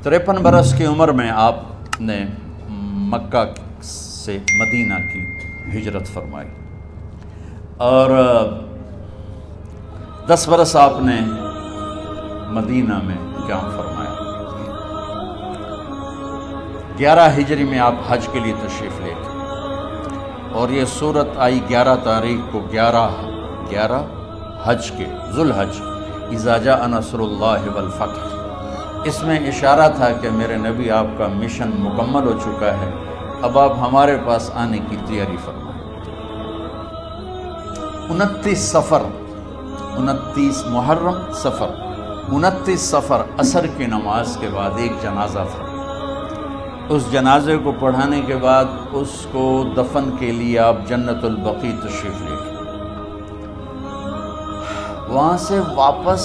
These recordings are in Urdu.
53 برس کی عمر میں آپ نے مکہ سے مدینہ کی ہجرت فرمائی اور 10 برس آپ نے مدینہ میں قیام فرمایا۔ 11 ہجری میں آپ حج کے لیے تشریف لے گئے اور یہ صورت آئی 11 تاریخ کو 11 حج کے ذوالحج، اذا جاء نصر اللہ والفتح۔ اس میں اشارہ تھا کہ میرے نبی آپ کا مشن مکمل ہو چکا ہے، اب آپ ہمارے پاس آنے کی تیاری فرمائیں۔ 29 محرم سفر، 29 سفر عصر کی نماز کے بعد ایک جنازہ تھا۔ اس جنازے کو پڑھانے کے بعد اس کو دفن کے لیے آپ جنت البقیع تشریف لے گئے۔ وہاں سے واپس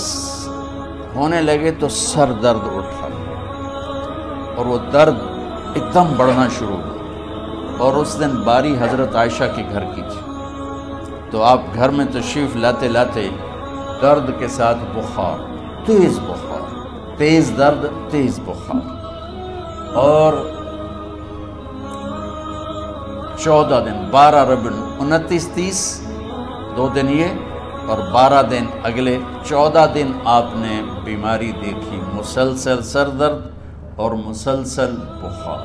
ہونے لگے تو سر درد اٹھا اور وہ درد ایک دم بڑھنا شروع ہوا، اور اس دن باری حضرت عائشہ کے گھر کی تھی، تو آپ گھر میں تشریف لاتے لاتے درد کے ساتھ بخار، تیز درد، تیز بخار، اور 14 دن 12 ربیع 29 30 2 دن یہ اور 12 دن اگلے 14 دن آپ نے بیماری دیکھی، مسلسل سر درد اور مسلسل بخار۔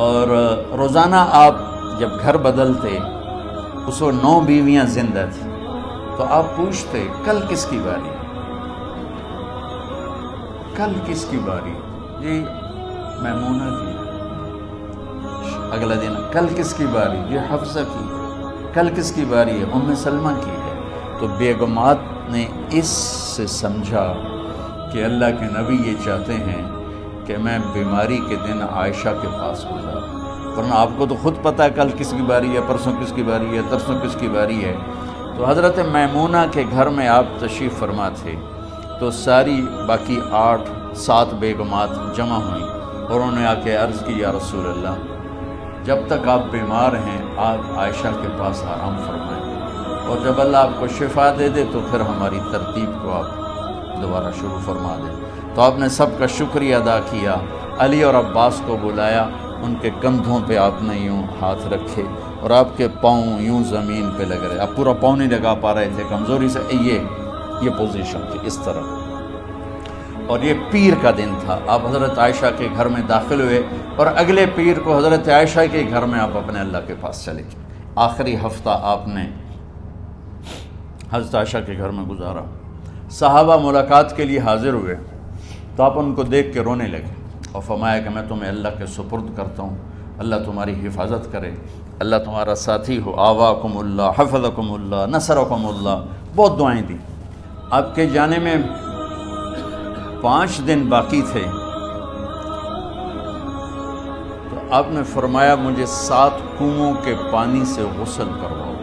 اور روزانہ آپ جب گھر بدلتے، اس وقت 9 بیویاں زندہ تھیں، تو آپ پوچھتے کل کس کی باری، کل کس کی باری؟ جی میمونہ کی۔ اگلا دن کل کس کی باری؟ یہ حفصہ کی۔ کل کس کی باری ہے؟ ام سلمہ کی ہے۔ تو بیگمات نے اس سے سمجھا کہ اللہ کے نبی یہ چاہتے ہیں کہ میں بیماری کے دن عائشہ کے پاس گزاروں، ورنہ آپ کو تو خود پتہ ہے کل کس کی باری ہے، پرسوں کس کی باری ہے، ترسوں کس کی باری ہے۔ تو حضرت میمونہ کے گھر میں آپ تشریف فرما تھے، تو ساری باقی 8-7 بیگمات جمع ہوئیں اور انہوں نے آ کے عرض کی، یا رسول اللہ، جب تک آپ بیمار ہیں آپ عائشہ کے پاس آرام فرمائیں، اور جب اللہ آپ کو شفا دے دے تو پھر ہماری ترتیب کو آپ دوبارہ شروع فرما دیں۔ تو آپ نے سب کا شکریہ ادا کیا، علی اور عباس کو بلایا، ان کے کندھوں پہ آپ نے یوں ہاتھ رکھے اور آپ کے پاؤں یوں زمین پہ لگ رہے، آپ پورا پاؤں نہیں لگا پا رہے تھے کمزوری سے، یہ پوزیشن تھی اس طرح۔ اور یہ پیر کا دن تھا، آپ حضرت عائشہ کے گھر میں داخل ہوئے اور اگلے پیر کو حضرت عائشہ کے گھر میں آپ اپنے اللہ کے پاس چلے گئے۔ آخری ہفتہ آپ نے حضرت عائشہ کے گھر میں گزارا۔ صحابہ ملاقات کے لیے حاضر ہوئے تو آپ ان کو دیکھ کے رونے لگے اور فرمایا کہ میں تمہیں اللہ کے سپرد کرتا ہوں، اللہ تمہاری حفاظت کرے، اللہ تمہارا ساتھی ہو، آواکم اللہ، حفظکم اللہ، نصرکم اللہ، بہت دعائیں دی۔ آپ کے جانے میں 5 دن باقی تھے، تو آپ نے فرمایا مجھے 7 کنوؤں کے پانی سے غسل کرواؤ۔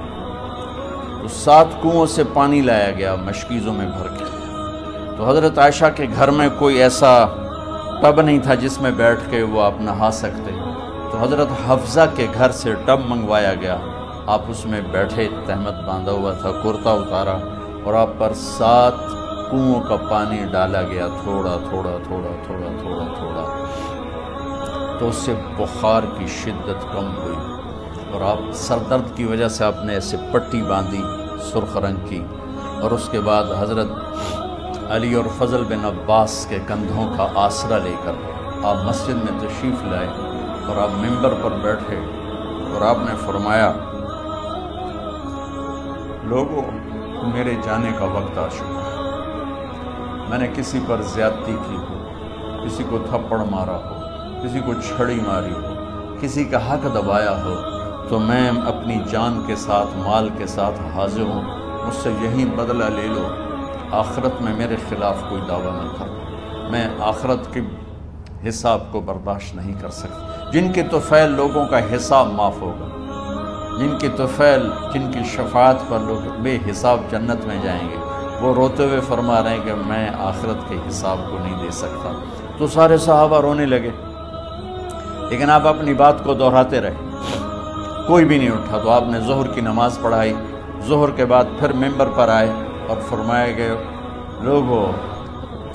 تو 7 کنوؤں سے پانی لایا گیا مشکیزوں میں بھر کے۔ تو حضرت عائشہ کے گھر میں کوئی ایسا ٹب نہیں تھا جس میں بیٹھ کے وہ آپ نہا سکتے، تو حضرت حفصہ کے گھر سے ٹب منگوایا گیا، آپ اس میں بیٹھے، تہمت باندھا ہوا تھا، کرتا اتارا اور آپ پر 7 کنوؤں کا پانی ڈالا گیا، تھوڑا تھوڑا تھوڑا تھوڑا تھوڑا تھوڑا، تو اس سے بخار کی شدت کم ہوئی اور آپ سر درد کی وجہ سے آپ نے ایسے پٹی باندھی سرخ رنگ کی، اور اس کے بعد حضرت علی اور فضل بن عباس کے کندھوں کا آسرا لے کر آپ مسجد میں تشریف لائے اور آپ ممبر پر بیٹھے اور آپ نے فرمایا، لوگوں میرے جانے کا وقت آ چکا ہے، میں نے کسی پر زیادتی کی ہو، کسی کو تھپڑ مارا ہو، کسی کو چھڑی ماری ہو، کسی کا حق دبایا ہو، تو میں اپنی جان کے ساتھ مال کے ساتھ حاضر ہوں، مجھ سے یہی بدلہ لے لو، آخرت میں میرے خلاف کوئی دعویٰ نہ کرو، میں آخرت کے حساب کو برداشت نہیں کر سکتا۔ جن کے طفیل لوگوں کا حساب معاف ہوگا، جن کی طفیل، جن کی شفاعت پر لوگ بے حساب جنت میں جائیں گے، وہ روتے ہوئے فرما رہے ہیں کہ میں آخرت کے حساب کو نہیں دے سکتا۔ تو سارے صحابہ رونے لگے، لیکن آپ اپنی بات کو دہراتے رہے، کوئی بھی نہیں اٹھا۔ تو آپ نے ظہر کی نماز پڑھائی، ظہر کے بعد پھر ممبر پر آئے اور فرمایا کہ لوگوں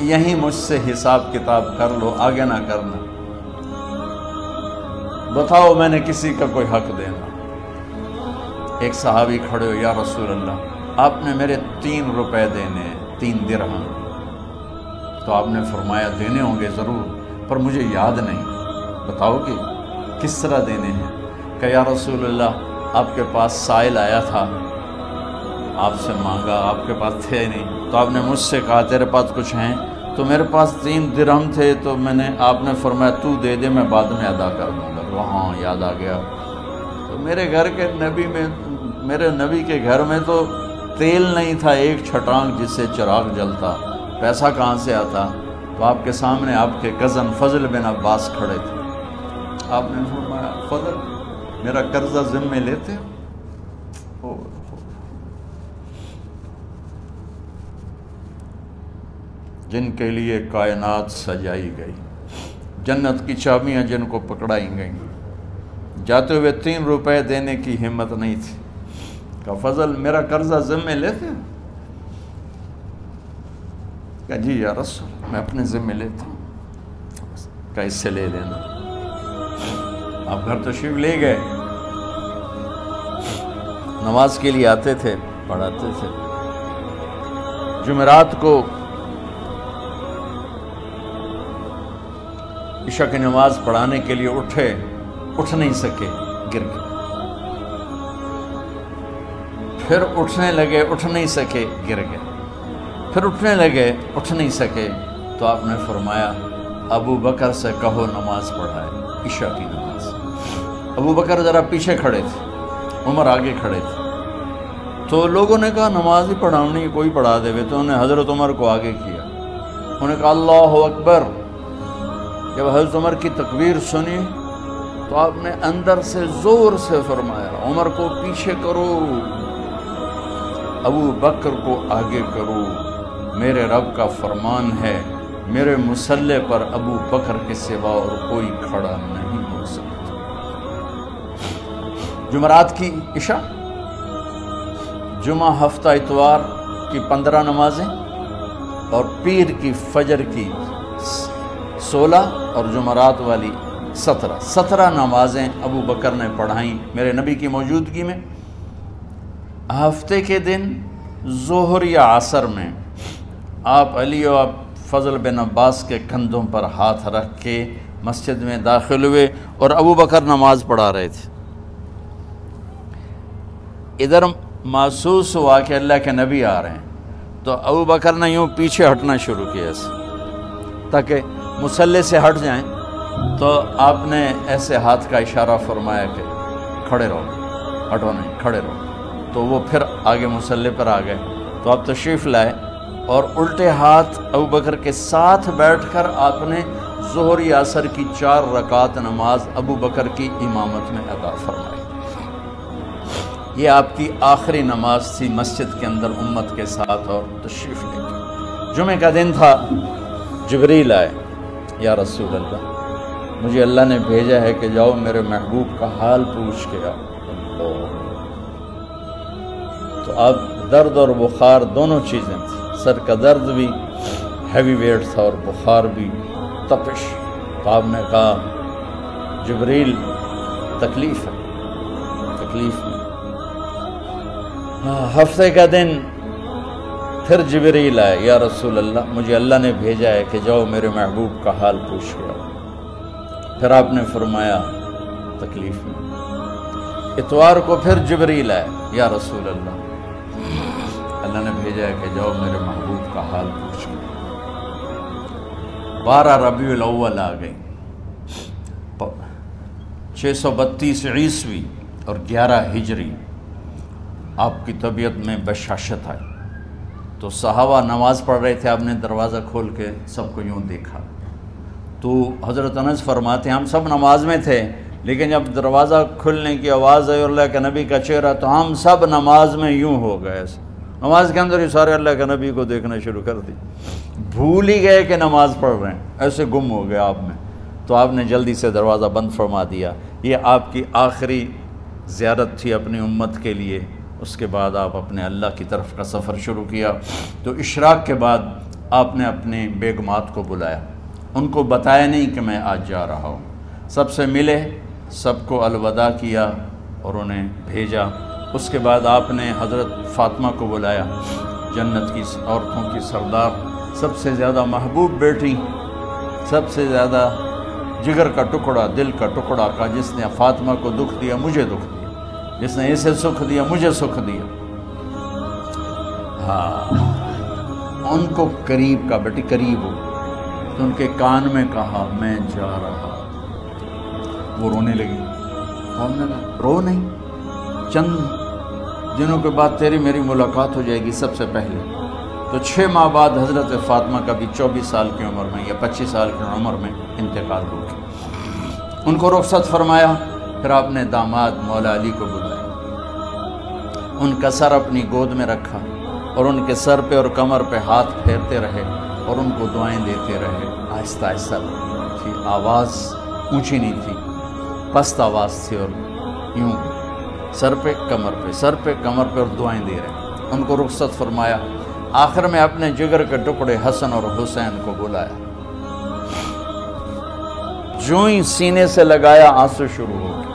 یہیں مجھ سے حساب کتاب کر لو، آگے نہ کرنا، بتاؤ میں نے کسی کا کوئی حق دینا۔ ایک صحابی کھڑے ہو، یا رسول اللہ آپ نے میرے 3 روپے دینے ہیں، 3 درہم۔ تو آپ نے فرمایا دینے ہوں گے ضرور، پر مجھے یاد نہیں، بتاؤ کہ کس طرح دینے ہیں؟ کہ یا رسول اللہ آپ کے پاس سائل آیا تھا، آپ سے مانگا، آپ کے پاس تھے نہیں، تو آپ نے مجھ سے کہا تیرے پاس کچھ ہیں؟ تو میرے پاس 3 درہم تھے، تو آپ نے فرمایا تو دے دے، میں بعد میں ادا کر دوں گا۔ وہاں یاد آ گیا، تو میرے گھر کے میرے نبی کے گھر میں تو تیل نہیں تھا، ایک چھٹانگ جس سے چراغ جلتا، پیسہ کہاں سے آتا؟ تو آپ کے سامنے آپ کے کزن فضل بن عباس کھڑے تھے، آپ نے فرمایا فضل میرا قرضہ ذمے لیتے ہو؟ جن کے لیے کائنات سجائی گئی، جنت کی چابیاں جن کو پکڑائی گئیں، جاتے ہوئے 3 روپے دینے کی ہمت نہیں تھی۔ کہا فضل میرا قرضہ ذمے لیتے ہو؟ کہا جی یا رسول میں اپنے ذمے لیتا ہوں۔ کہا اس سے لے لینا۔ آپ گھر تشریف لے گئے، نماز کے لیے آتے تھے، پڑھاتے تھے۔ جمعرات کو عشاء کی نماز پڑھانے کے لیے اٹھ نہیں سکے، گر گئے، پھر اٹھنے لگے، اٹھ نہیں سکے، گر گئے، پھر اٹھنے لگے، اٹھ نہیں سکے، تو آپ نے فرمایا ابو بکر سے کہو نماز پڑھائے، عشاء کی نماز۔ ابو بکر ذرا پیچھے کھڑے تھے، عمر آگے کھڑے تھے، تو لوگوں نے کہا نماز ہی پڑھاؤنی، کوئی پڑھا دے، تو انہوں نے حضرت عمر کو آگے کیا، انہوں نے کہا اللہ اکبر۔ جب حضرت عمر کی تکبیر سنی تو آپ نے اندر سے زور سے فرمایا عمر کو پیچھے کرو، ابو بکر کو آگے کرو، میرے رب کا فرمان ہے میرے مصلی پر ابو بکر کے سوا اور کوئی کھڑا نہیں ہو سکتا۔ جمعرات کی عشاء، جمعہ ہفتہ اتوار کی 15 نمازیں اور پیر کی فجر کی 16 اور جمعرات والی 17 نمازیں ابو بکر نے پڑھائیں میرے نبی کی موجودگی میں۔ ہفتے کے دن ظہر یا عصر میں آپ علی و فضل بن عباس کے کندھوں پر ہاتھ رکھ کے مسجد میں داخل ہوئے اور ابو بکر نماز پڑھا رہے تھے۔ ادھر محسوس ہوا کہ اللہ کے نبی آ رہے ہیں، تو ابو بکر نے یوں پیچھے ہٹنا شروع کیا ایسے تاکہ مصلی سے ہٹ جائیں، تو آپ نے ایسے ہاتھ کا اشارہ فرمایا کہ کھڑے رہو، ہٹو نہیں، کھڑے رہو، تو وہ پھر آگے مصلی پر آ گئے۔ تو آپ تشریف لائے اور الٹے ہاتھ ابو بکر کے ساتھ بیٹھ کر آپ نے ظہر یا عصر کی 4 رکعت نماز ابو بکر کی امامت میں ادا فرمائی۔ یہ آپ کی آخری نماز تھی مسجد کے اندر امت کے ساتھ اور تشریف لے کے۔ جمعہ کا دن تھا، جبریل آئے، یا رسول اللہ مجھے اللہ نے بھیجا ہے کہ جاؤ میرے محبوب کا حال پوچھ کے آؤ۔ تو اب درد اور بخار دونوں چیزیں تھیں، سر کا درد بھی ہیوی ویٹ تھا اور بخار بھی، تپش۔ تو آپ نے کہا جبریل تکلیف ہے، تکلیف میں۔ ہفتے کا دن پھر جبریل آئے، یا رسول اللہ مجھے اللہ نے بھیجا ہے کہ جاؤ میرے محبوب کا حال پوچھ کے آؤ۔ پھر آپ نے فرمایا تکلیف میں۔ اتوار کو پھر جبریل آئے، یا رسول اللہ اللہ نے بھیجا ہے کہ جاؤ میرے محبوب کا حال پوچھ کے آؤ۔ 12 ربیع الاول آ گئی، 632 عیسوی اور 11 ہجری، آپ کی طبیعت میں بشاشت آئی۔ تو صحابہ نماز پڑھ رہے تھے، آپ نے دروازہ کھول کے سب کو یوں دیکھا، تو حضرت انس فرماتے ہیں ہم سب نماز میں تھے، لیکن جب دروازہ کھلنے کی آواز آئی اور اللہ کے نبی کا چہرہ، تو ہم سب نماز میں یوں ہو گئے، نماز کے اندر ہی سارے اللہ کے نبی کو دیکھنا شروع کر دی، بھول ہی گئے کہ نماز پڑھ رہے ہیں، ایسے گم ہو گئے آپ میں۔ تو آپ نے جلدی سے دروازہ بند فرما دیا۔ یہ آپ کی آخری زیارت تھی اپنی امت کے لیے۔ اس کے بعد آپ اپنے اللہ کی طرف کا سفر شروع کیا۔ تو اشراق کے بعد آپ نے اپنے بیگمات کو بلایا، ان کو بتایا نہیں کہ میں آج جا رہا ہوں، سب سے ملے، سب کو الوداع کیا اور انہیں بھیجا۔ اس کے بعد آپ نے حضرت فاطمہ کو بلایا، جنت کی عورتوں کی سردار، سب سے زیادہ محبوب بیٹی، سب سے زیادہ جگر کا ٹکڑا، دل کا ٹکڑا کا، جس نے فاطمہ کو دکھ دیا مجھے دکھ دیا، جس نے اسے سکھ دیا مجھے سکھ دیا۔ ہاں، ان کو قریب کا، بیٹی قریب ہو، تو ان کے کان میں کہا میں جا رہا۔ وہ رونے لگی، ہم نے کہا رو نہیں، چند دنوں کے بعد تیری میری ملاقات ہو جائے گی سب سے پہلے۔ تو 6 ماہ بعد حضرت فاطمہ کا بھی 24 سال کی عمر میں یا 25 سال کی عمر میں انتقال ہو گیا۔ ان کو رخصت فرمایا، پھر آپ نے داماد مولا علی کو بلایا، ان کا سر اپنی گود میں رکھا اور ان کے سر پہ اور کمر پہ ہاتھ پھیرتے رہے اور ان کو دعائیں دیتے رہے، آہستہ آہستہ تھی، آواز اونچی نہیں تھی، پست آواز تھی، اور یوں سر پہ کمر پہ، سر پہ کمر پہ، اور دعائیں دے رہے۔ ان کو رخصت فرمایا، آخر میں اپنے جگر کے ٹکڑے حسن اور حسین کو بلایا، جو ہی سینے سے لگایا آنسو شروع ہو گئے۔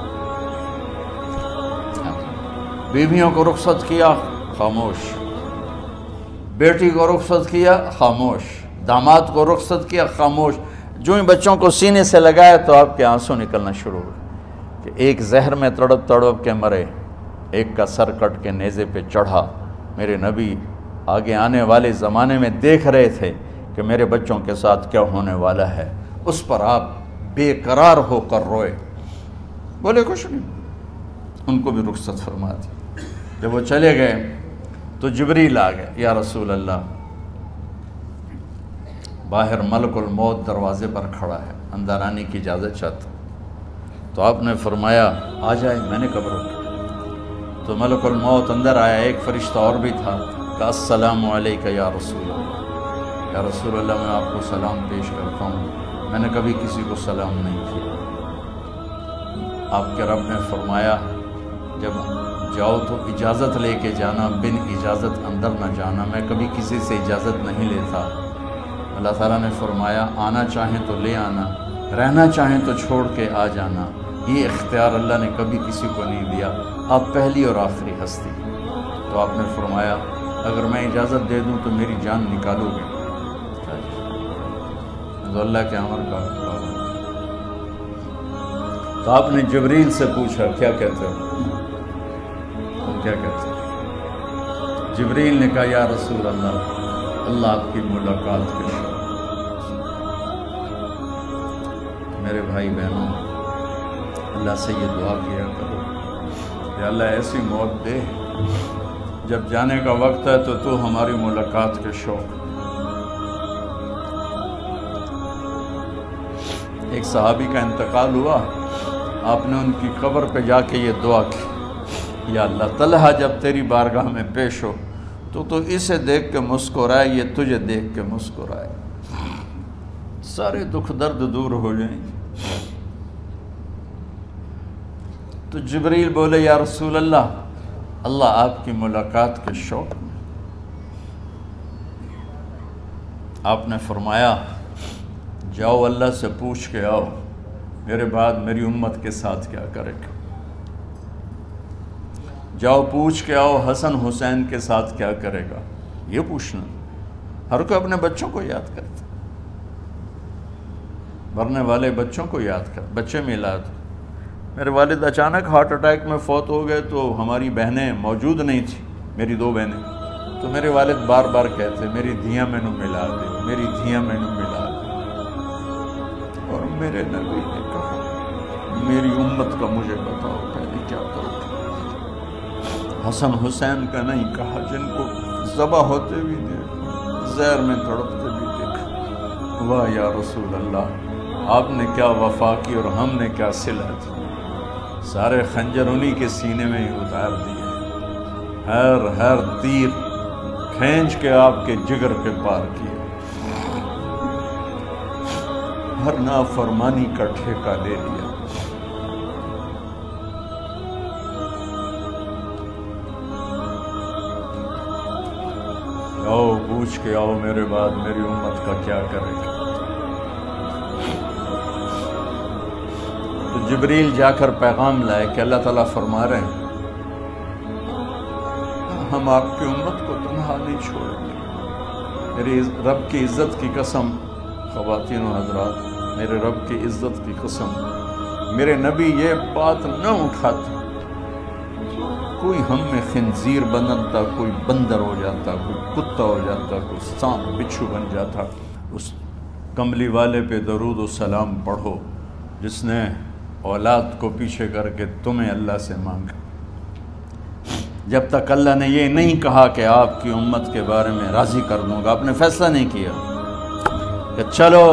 بیویوں کو رخصت کیا، خاموش، بیٹی کو رخصت کیا، خاموش، داماد کو رخصت کیا، خاموش، جو ہی بچوں کو سینے سے لگایا تو آپ کے آنسو نکلنا شروع ہو گئے کہ ایک زہر میں تڑپ تڑپ کے مرے، ایک کا سر کٹ کے نیزے پہ چڑھا۔ میرے نبی آگے آنے والے زمانے میں دیکھ رہے تھے کہ میرے بچوں کے ساتھ کیا ہونے والا ہے، اس پر آپ بے قرار ہو کر روئے، بولے کچھ نہیں، ان کو بھی رخصت فرما دی۔ جب وہ چلے گئے تو جبریل آ گئے، یا رسول اللہ، باہر ملک الموت دروازے پر کھڑا ہے، اندر آنے کی اجازت چاہتا۔ تو آپ نے فرمایا آ جائے، میں نے کب روکا؟ تو ملک الموت اندر آیا، ایک فرشتہ اور بھی تھا، کہ السلام علیکہ یا رسول اللہ، یا رسول اللہ میں آپ کو سلام پیش کرتا ہوں، میں نے کبھی کسی کو سلام نہیں کیا۔ آپ کے رب نے فرمایا جب جاؤ تو اجازت لے کے جانا، بن اجازت اندر نہ جانا، میں کبھی کسی سے اجازت نہیں لیتا۔ اللہ تعالیٰ نے فرمایا آنا چاہیں تو لے آنا، رہنا چاہیں تو چھوڑ کے آ جانا، یہ اختیار اللہ نے کبھی کسی کو نہیں دیا، آپ پہلی اور آخری ہستی۔ تو آپ نے فرمایا اگر میں اجازت دے دوں تو میری جان نکالو گے؟ تو اللہ کے امر کا تو آپ نے جبریل سے پوچھا کیا کہتے ہو؟ تم کیا کہتے ہو؟ جبریل نے کہا یا رسول اللہ، اللہ آپ کی ملاقات کے شوق۔ میرے بھائی بہنوں، اللہ سے یہ دعا کیا کرو کہ اللہ ایسی موت دے جب جانے کا وقت ہے تو ہماری ملاقات کے شوق۔ ایک صحابی کا انتقال ہوا، آپ نے ان کی قبر پہ جا کے یہ دعا کی، یا اللہ طلحہ جب تیری بارگاہ میں پیش ہو تو اسے دیکھ کے مسکرائے، یہ تجھے دیکھ کے مسکرائے، سارے دکھ درد دور ہو جائیں۔ تو جبریل بولے یا رسول اللہ، اللہ آپ کی ملاقات کے شوق میں۔ آپ نے فرمایا جاؤ اللہ سے پوچھ کے آؤ میرے بعد میری امت کے ساتھ کیا کرے گا، جاؤ پوچھ کے آؤ حسن حسین کے ساتھ کیا کرے گا۔ یہ پوچھنا، ہر کوئی اپنے بچوں کو یاد کرتا، مرنے والے بچوں کو یاد کر، بچے میلاد۔ میرے والد اچانک ہارٹ اٹیک میں فوت ہو گئے تو ہماری بہنیں موجود نہیں تھیں، میری 2 بہنیں، تو میرے والد بار بار کہتے میری دھیاں میں نو ملا دے، میری دھیاں میں نو ملا دے، اور میرے نبی نے کہا میری امت کا مجھے بتاؤ پہلے کیا کرو۔ حسن حسین کا نہیں کہا، جن کو ذبح ہوتے بھی دیکھا، زہر میں تڑپتے بھی دیکھا۔ واہ یا رسول اللہ، آپ نے کیا وفا کی اور ہم نے کیا صلہ دی، سارے خنجر انہی کے سینے میں ہی اتار دیے، ہر تیر کھینچ کے آپ کے جگر کے پار کیا، ہر نافرمانی کا ٹھیکہ لے لیا۔ آؤ پوچھ کے آؤ میرے بعد میری امت کا کیا کرے گا۔ تو جبریل جا کر پیغام لائے کہ اللہ تعالیٰ فرما رہے ہیں ہم آپ کی امت کو تنہا نہیں چھوڑیں گے۔ میری رب کی عزت کی قسم، خواتین و حضرات، میرے رب کی عزت کی قسم، میرے نبی یہ بات نہ اٹھاتے کوئی ہم میں خنزیر بنتا، کوئی بندر ہو جاتا، کوئی کتا ہو جاتا، کوئی سانپ بچھو بن جاتا۔ اس کملی والے پہ درود و سلام پڑھو جس نے اولاد کو پیچھے کر کے تمہیں اللہ سے مانگا۔ جب تک اللہ نے یہ نہیں کہا کہ آپ کی امت کے بارے میں راضی کر دوں گا، آپ نے فیصلہ نہیں کیا کہ چلو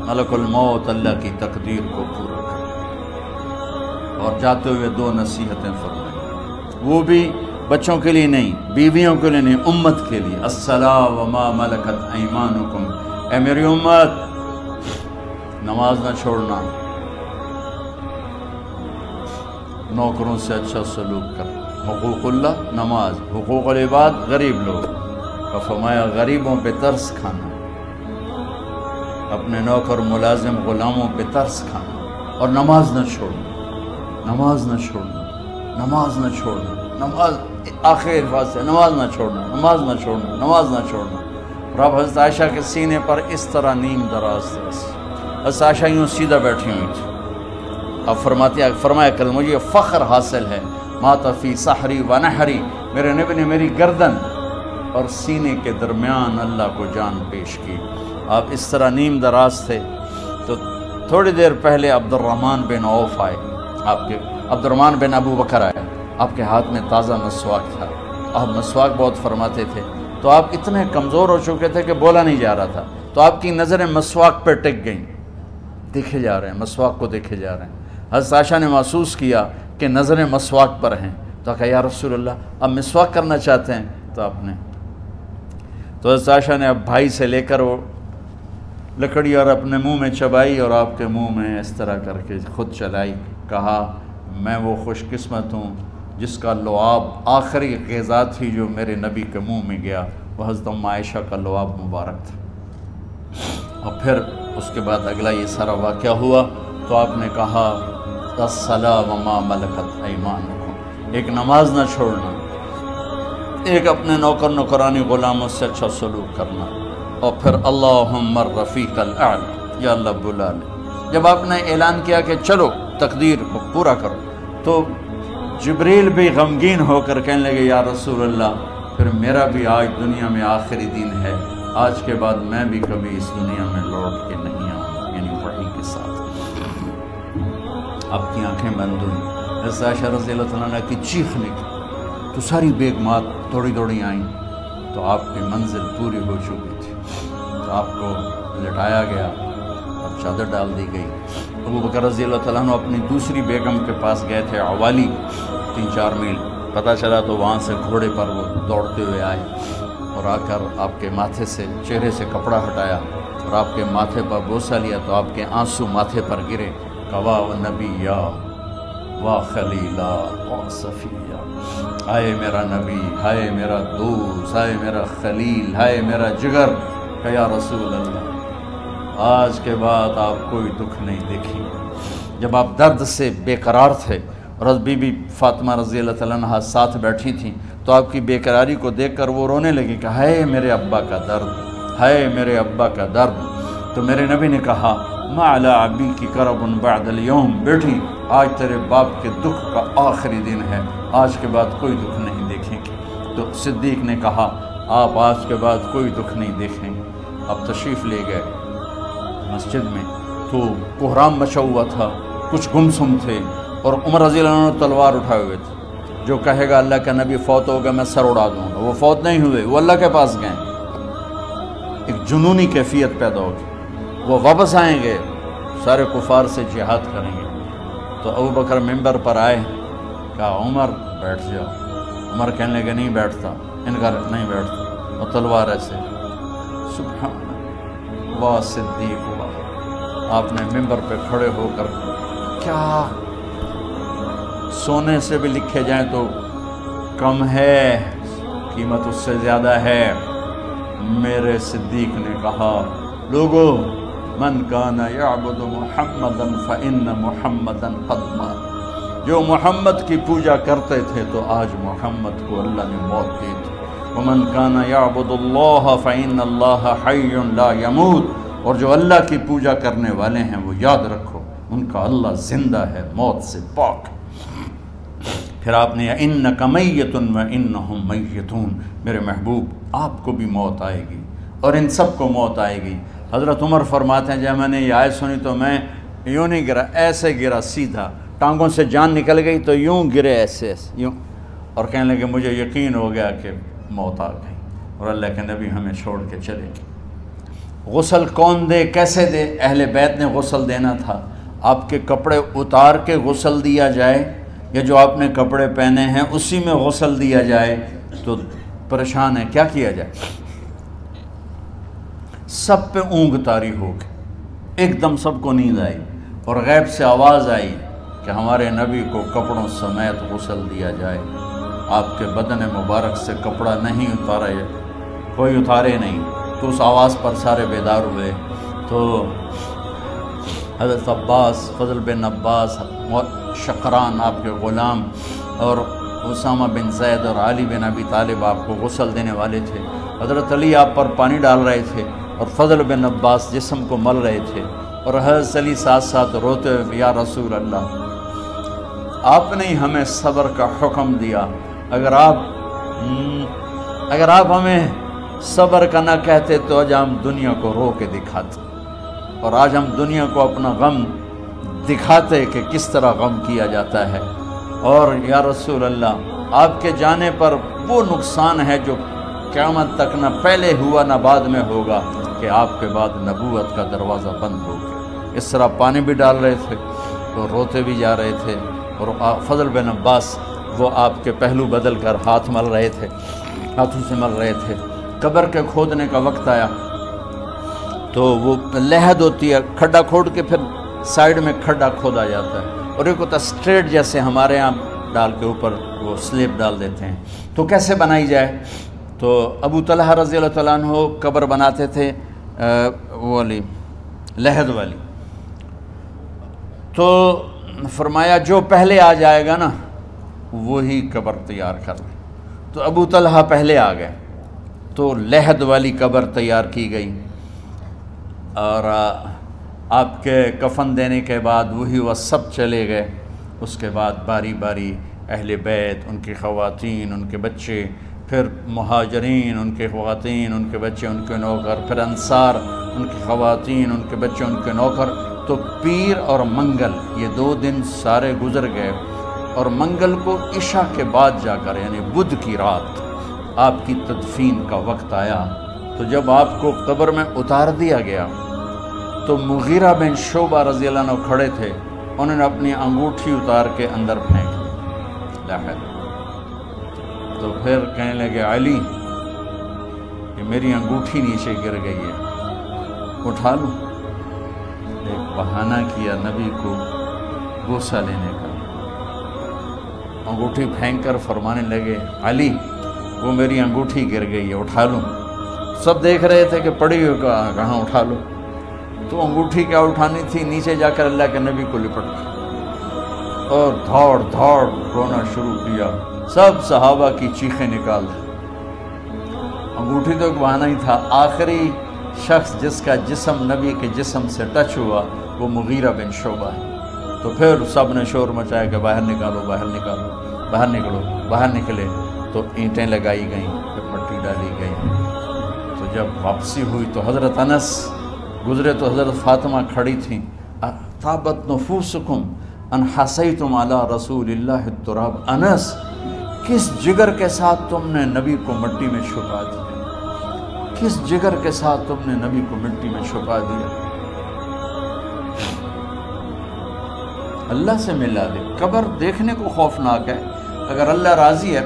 ملک الموت اللہ کی تقدیر کو پورا کرو، اور جاتے ہوئے 2 نصیحتیں فرمائیں، وہ بھی بچوں کے لیے نہیں، بیویوں کے لیے نہیں، امت کے لیے۔ الصلاۃ وما ملکت ایمانکم، اے میری امت نماز نہ چھوڑنا، نوکروں سے اچھا سلوک کر، حقوق اللہ نماز، حقوق العباد غریب لوگ کا فرمایا غریبوں پہ ترس کھانا، اپنے نوکر ملازم غلاموں پہ ترس کھانا، اور نماز نہ چھوڑنا، نماز نہ چھوڑنا، نماز نہ چھوڑنا، نماز آخر الفاظ سے نماز نہ چھوڑنا، نماز نہ چھوڑنا، نماز نہ چھوڑنا۔ اور اب حضرت عائشہ کے سینے پر اس طرح نیم دراز تھا، حضرت عائشہ یوں سیدھا بیٹھی ہوئی تھی۔ اب فرمایا کل مجھے فخر حاصل ہے، مات فی سحری و نحری، میرے نبی نے میری گردن اور سینے کے درمیان اللہ کو جان پیش کی۔ آپ اس طرح نیم دراز تھے تو تھوڑی دیر پہلے عبد الرحمن بن عوف آئے، آپ کے عبد الرحمن بن ابو بکر آئے، آپ کے ہاتھ میں تازہ مسواک تھا، آپ مسواک بہت فرماتے تھے، تو آپ اتنے کمزور ہو چکے تھے کہ بولا نہیں جا رہا تھا، تو آپ کی نظریں مسواک پہ ٹک گئیں، دیکھے جا رہے ہیں، مسواک کو دیکھے جا رہے ہیں۔ حضرت عائشہ نے محسوس کیا کہ نظریں مسواک پر ہیں، تو کہا یا رسول اللہ اب مسواک کرنا چاہتے ہیں، تو آپ نے تو حضرت عائشہ نے اب بھائی سے لے کر وہ لکڑی اور اپنے منہ میں چبائی اور آپ کے منہ میں اس طرح کر کے خود چلائی، کہا میں وہ خوش قسمت ہوں جس کا لعاب آخری غذا تھی جو میرے نبی کے منہ میں گیا، وہ حضرت ام عائشہ کا لعاب مبارک تھا۔ اور پھر اس کے بعد اگلا یہ سارا واقعہ ہوا، تو آپ نے کہا الصلاۃ وما ملکت ایمانکم، ایک نماز نہ چھوڑنا، ایک اپنے نوکر نوکرانی غلاموں سے اچھا سلوک کرنا، اور پھر اللہم الرفیق الاعلی، یا اللہ بلا لے۔ جب آپ نے اعلان کیا کہ چلو تقدیر کو پورا کرو، تو جبریل بھی غمگین ہو کر کہنے لگے یا رسول اللہ پھر میرا بھی آج دنیا میں آخری دن ہے، آج کے بعد میں بھی کبھی اس دنیا میں لوٹ کے نہیں آؤں، یعنی وحی کے ساتھ۔ آپ کی آنکھیں بند ہوئیں، حضرت عائشہ رضی اللہ تعالیٰ عنہ کی چیخ نکلی، تو ساری بیگمات دوڑی دوڑی آئیں، تو آپ کی منزل پوری ہو چکی تھی، تو آپ کو لٹایا گیا اور چادر ڈال دی گئی۔ ابو بکر رضی اللہ تعالیٰ عنہ اپنی دوسری بیگم کے پاس گئے تھے، عوالی، 3-4 میل، پتہ چلا تو وہاں سے گھوڑے پر وہ دوڑتے ہوئے آئے اور آ کر آپ کے ماتھے سے چہرے سے کپڑا ہٹایا اور آپ کے ماتھے پر بوسہ لیا، تو آپ کے آنسو ماتھے پر گرے، کہا و نبیّا و خلیلا و صفیہ، ہائے میرا نبی، ہائے میرا دوست، ہائے میرا خلیل، ہائے میرا جگر، کہ یا رسول اللہ آج کے بعد آپ کوئی دکھ نہیں دیکھی۔ جب آپ درد سے بے قرار تھے اور حضرت بی بی فاطمہ رضی اللہ تعالیٰ عنہ ساتھ بیٹھی تھیں، تو آپ کی بے قراری کو دیکھ کر وہ رونے لگی کہ ہائے میرے ابا کا درد، ہائے میرے ابا کا درد۔ تو میرے نبی نے کہا ما علی ابی کی کرب بعد اليوم، بیٹھی آج تیرے باپ کے دکھ کا آخری دن ہے، آج کے بعد کوئی دکھ نہیں دیکھیں گے۔ تو صدیق نے کہا آپ آج کے بعد کوئی دکھ نہیں دیکھیں گے۔ اب تشریف لے گئے مسجد میں، تو کوہرام مچا ہوا تھا، کچھ گمسم تھے، اور عمر رضی اللہ عنہ تلوار اٹھائے ہوئے تھے، جو کہے گا اللہ کا نبی فوت ہوگا میں سر اڑا دوں گا، وہ فوت نہیں ہوئے، وہ اللہ کے پاس گئے، ایک جنونی کیفیت پیدا ہوگی، وہ واپس آئیں گے، سارے کفار سے جہاد کریں گے۔ تو ابو بکر ممبر پر آئے، کہا عمر بیٹھ جاؤ، عمر کہنے لگے نہیں بیٹھتا، انکار نہیں بیٹھتا، اور تلوار ایسے، سبحان اللہ، واہ صدیق ہوا۔ آپ نے ممبر پہ کھڑے ہو کر کیا سونے سے بھی لکھے جائیں تو کم ہے، قیمت اس سے زیادہ ہے، میرے صدیق نے کہا لوگو من کان یعبد محمدا فإن محمدا قد مات، جو محمد کی پوجا کرتے تھے تو آج محمد کو اللہ نے موت دی تھی۔ ومن کان یعبد اللہ فإن اللہ حی لا یموت، اور جو اللہ کی پوجا کرنے والے ہیں وہ یاد رکھو ان کا اللہ زندہ ہے، موت سے پاک۔ پھر آپ نے اِنَّکَ مَیَّتٌ وَإِنَّهُمْ مَیَّتُونَ، میرے محبوب آپ کو بھی موت آئے گی اور ان سب کو موت آئے گی۔ حضرت عمر فرماتے ہیں جب میں نے یہ آیت سنی تو میں یوں نہیں گرا، ایسے گرا سیدھا، ٹانگوں سے جان نکل گئی تو یوں گرے ایسے یوں، اور کہنے لگے مجھے یقین ہو گیا کہ موت آ گئی اور اللہ کے نبی ہمیں چھوڑ کے چلے گئے۔ غسل کون دے، کیسے دے؟ اہل بیت نے غسل دینا تھا۔ آپ کے کپڑے اتار کے غسل دیا جائے یا جو آپ نے کپڑے پہنے ہیں اسی میں غسل دیا جائے تو پریشان ہے، کیا کیا جائے؟ سب پہ اونگ طاری ہو گئی، ایک دم سب کو نیند آئی اور غیب سے آواز آئی کہ ہمارے نبی کو کپڑوں سمیت غسل دیا جائے۔ آپ کے بدن مبارک سے کپڑا نہیں اتارا، کوئی اتارے نہیں، تو اس آواز پر سارے بیدار ہوئے۔ تو حضرت عباس، فضل بن عباس، شقران آپ کے غلام، اور اسامہ بن زید اور علی بن ابی طالب آپ کو غسل دینے والے تھے۔ حضرت علی آپ پر پانی ڈال رہے تھے اور فضل بن عباس جسم کو مل رہے تھے، اور حضرت علی ساتھ ساتھ روتے ہوئے یا رسول اللہ آپ نے ہمیں صبر کا حکم دیا، اگر آپ ہمیں صبر کا نہ کہتے تو آج ہم دنیا کو رو کے دکھاتے، اور آج ہم دنیا کو اپنا غم دکھاتے کہ کس طرح غم کیا جاتا ہے۔ اور یا رسول اللہ آپ کے جانے پر وہ نقصان ہے جو قیامت تک نہ پہلے ہوا نہ بعد میں ہوگا کہ آپ کے بعد نبوت کا دروازہ بند ہو گیا۔ اس طرح پانی بھی ڈال رہے تھے تو روتے بھی جا رہے تھے، اور فضل بن عباس وہ آپ کے پہلو بدل کر ہاتھ مل رہے تھے، ہاتھوں سے مل رہے تھے۔ قبر کے کھودنے کا وقت آیا تو وہ لحد ہوتی ہے، کھڈا کھود کے پھر سائیڈ میں کھڈا کھودا جاتا ہے، اور ایک ہوتا اسٹریٹ جیسے ہمارے ہاں ڈال کے اوپر وہ سلیب ڈال دیتے ہیں، تو کیسے بنائی جائے؟ تو ابو طلحہ رضی اللہ تعالیٰ عنہ قبر بناتے تھے وہ والی لحد والی، تو فرمایا جو پہلے آ جائے گا نا وہی قبر تیار کر لیں۔ تو ابو طلحہ پہلے آ گئے تو لحد والی قبر تیار کی گئی، اور آپ کے کفن دینے کے بعد وہی وہ سب چلے گئے۔ اس کے بعد باری باری اہل بیت، ان کی خواتین، ان کے بچے، پھر مہاجرین، ان کے خواتین، ان کے بچے، ان کے نوکر، پھر انصار، ان کی خواتین، ان کے بچے، ان کے نوکر۔ تو پیر اور منگل یہ 2 دن سارے گزر گئے، اور منگل کو عشاء کے بعد جا کر یعنی بدھ کی رات آپ کی تدفین کا وقت آیا۔ تو جب آپ کو قبر میں اتار دیا گیا تو مغیرہ بن شعبہ رضی اللہ عنہ کھڑے تھے، انہوں نے اپنی انگوٹھی اتار کے اندر پھینک دی۔ تو پھر کہنے لگے علی کہ میری انگوٹھی نیچے گر گئی ہے، اٹھا لوں؟ ایک بہانہ کیا نبی کو غصہ لینے کا، انگوٹھی پھینک کر فرمانے لگے علی وہ میری انگوٹھی گر گئی ہے، اٹھا لوں؟ سب دیکھ رہے تھے کہ پڑی ہوئی کہاں اٹھا لو، تو انگوٹھی کیا اٹھانی تھی، نیچے جا کر اللہ کے نبی کو لپٹ گئی اور دھاڑ دھاڑ رونا شروع کیا۔ سب صحابہ کی چیخیں نکال دی۔ انگوٹھی تو ایک بہانہ ہی تھا، آخری شخص جس کا جسم نبی کے جسم سے ٹچ ہوا وہ مغیرہ بن شعبہ ہے۔ تو پھر سب نے شور مچایا کہ باہر نکالو، باہر نکالو، باہر نکلو۔ باہر نکلے تو اینٹیں لگائی گئیں، پھر مٹی ڈالی گئی۔ تو جب واپسی ہوئی تو حضرت انس گزرے تو حضرت فاطمہ کھڑی تھیں، طابت نفوسکم ان حسیتم علی رسول اللہ التراب۔ انس کس جگر کے ساتھ تم نے نبی کو مٹی میں چھپا دیا، کس جگر کے ساتھ تم نے نبی کو مٹی میں چھپا دیا۔ اللہ سے ملا دے۔ قبر دیکھنے کو خوفناک ہے، اگر اللہ راضی ہے،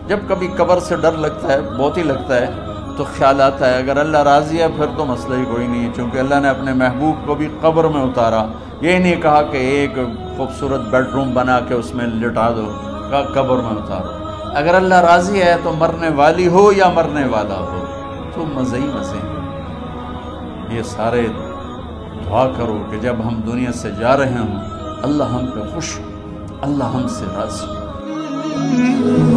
جب کبھی قبر سے ڈر لگتا ہے، بہت ہی لگتا ہے، تو خیال آتا ہے اگر اللہ راضی ہے پھر تو مسئلہ ہی کوئی نہیں ہے، چونکہ اللہ نے اپنے محبوب کو بھی قبر میں اتارا۔ یہ نہیں کہا کہ ایک خوبصورت بیڈ روم بنا کے اس میں لٹا دو، کہا قبر میں اتارو۔ اگر اللہ راضی ہے تو مرنے والی ہو یا مرنے والا ہو، تو مزے ہی مزے ہیں۔ یہ سارے دعا کرو کہ جب ہم دنیا سے جا رہے ہوں اللہ ہم پہ خوش، اللہ ہم سے راضی۔